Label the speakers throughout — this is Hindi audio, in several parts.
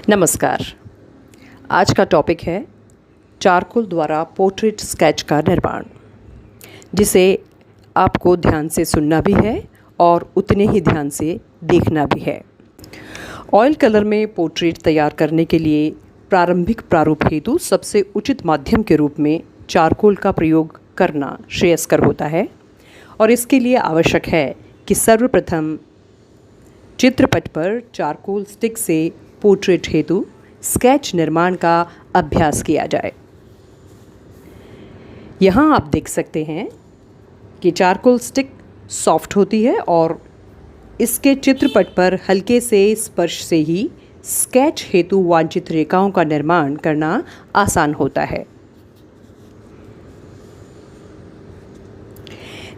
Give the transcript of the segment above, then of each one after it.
Speaker 1: नमस्कार। आज का टॉपिक है चारकोल द्वारा पोर्ट्रेट स्केच का निर्माण, जिसे आपको ध्यान से सुनना भी है और उतने ही ध्यान से देखना भी है। ऑयल कलर में पोर्ट्रेट तैयार करने के लिए प्रारंभिक प्रारूप हेतु सबसे उचित माध्यम के रूप में चारकोल का प्रयोग करना श्रेयस्कर होता है और इसके लिए आवश्यक है कि सर्वप्रथम चित्रपट पर चारकोल स्टिक से पोर्ट्रेट हेतु स्केच निर्माण का अभ्यास किया जाए। यहाँ आप देख सकते हैं कि चारकोल स्टिक सॉफ्ट होती है और इसके चित्रपट पर हल्के से स्पर्श से ही स्केच हेतु वांछित रेखाओं का निर्माण करना आसान होता है।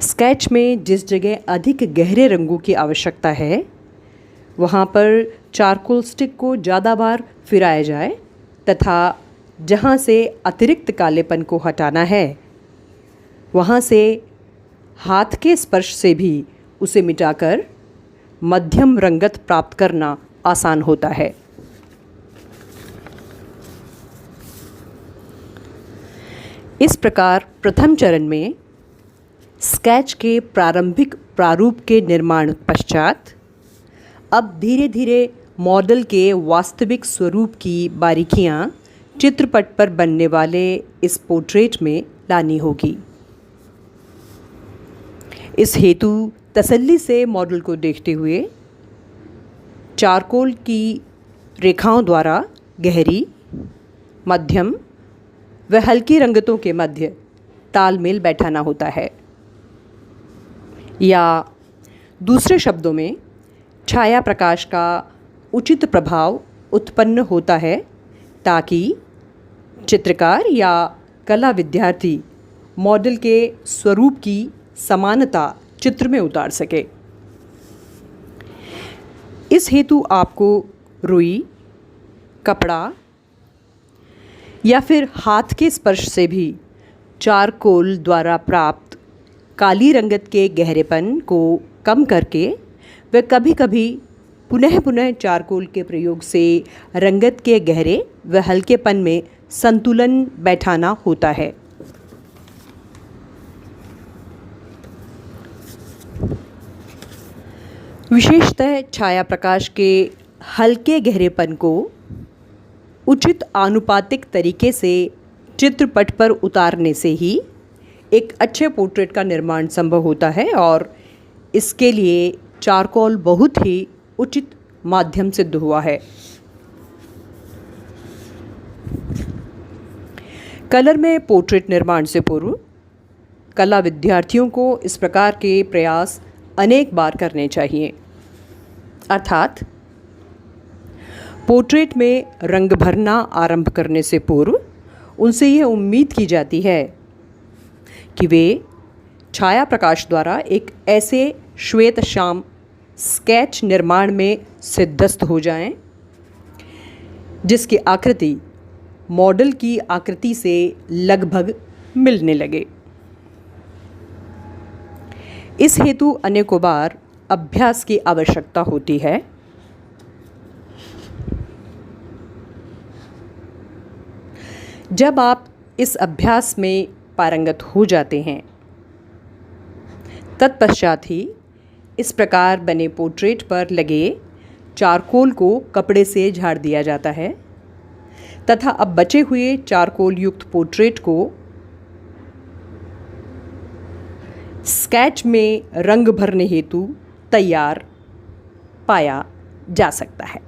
Speaker 1: स्केच में जिस जगह अधिक गहरे रंगों की आवश्यकता है, वहाँ पर चारकोल स्टिक को ज़्यादा बार फिराया जाए तथा जहाँ से अतिरिक्त कालेपन को हटाना है, वहाँ से हाथ के स्पर्श से भी उसे मिटाकर मध्यम रंगत प्राप्त करना आसान होता है। इस प्रकार प्रथम चरण में स्केच के प्रारंभिक प्रारूप के निर्माण पश्चात अब धीरे धीरे मॉडल के वास्तविक स्वरूप की बारीकियां चित्रपट पर बनने वाले इस पोर्ट्रेट में लानी होगी। इस हेतु तसल्ली से मॉडल को देखते हुए चारकोल की रेखाओं द्वारा गहरी, मध्यम व हल्की रंगतों के मध्य तालमेल बैठाना होता है, या दूसरे शब्दों में छाया प्रकाश का उचित प्रभाव उत्पन्न होता है ताकि चित्रकार या कला विद्यार्थी मॉडल के स्वरूप की समानता चित्र में उतार सके। इस हेतु आपको रुई, कपड़ा या फिर हाथ के स्पर्श से भी चारकोल द्वारा प्राप्त काली रंगत के गहरेपन को कम करके व कभी कभी पुनः चारकोल के प्रयोग से रंगत के गहरे व हल्केपन में संतुलन बैठाना होता है। विशेषतः छाया प्रकाश के हल्के गहरेपन को उचित आनुपातिक तरीके से चित्रपट पर उतारने से ही एक अच्छे पोर्ट्रेट का निर्माण संभव होता है और इसके लिए चारकोल बहुत ही उचित माध्यम सिद्ध हुआ है। कलर में पोर्ट्रेट निर्माण से पूर्व कला विद्यार्थियों को इस प्रकार के प्रयास अनेक बार करने चाहिए। अर्थात पोर्ट्रेट में रंग भरना आरंभ करने से पूर्व उनसे यह उम्मीद की जाती है कि वे छाया प्रकाश द्वारा एक ऐसे श्वेत श्याम स्केच निर्माण में सिद्धस्त हो जाएं, जिसकी आकृति मॉडल की आकृति से लगभग मिलने लगे। इस हेतु अनेकों बार अभ्यास की आवश्यकता होती है। जब आप इस अभ्यास में पारंगत हो जाते हैं, तत्पश्चात ही इस प्रकार बने पोर्ट्रेट पर लगे चारकोल को कपड़े से झाड़ दिया जाता है तथा अब बचे हुए चारकोल युक्त पोर्ट्रेट को स्केच में रंग भरने हेतु तैयार पाया जा सकता है।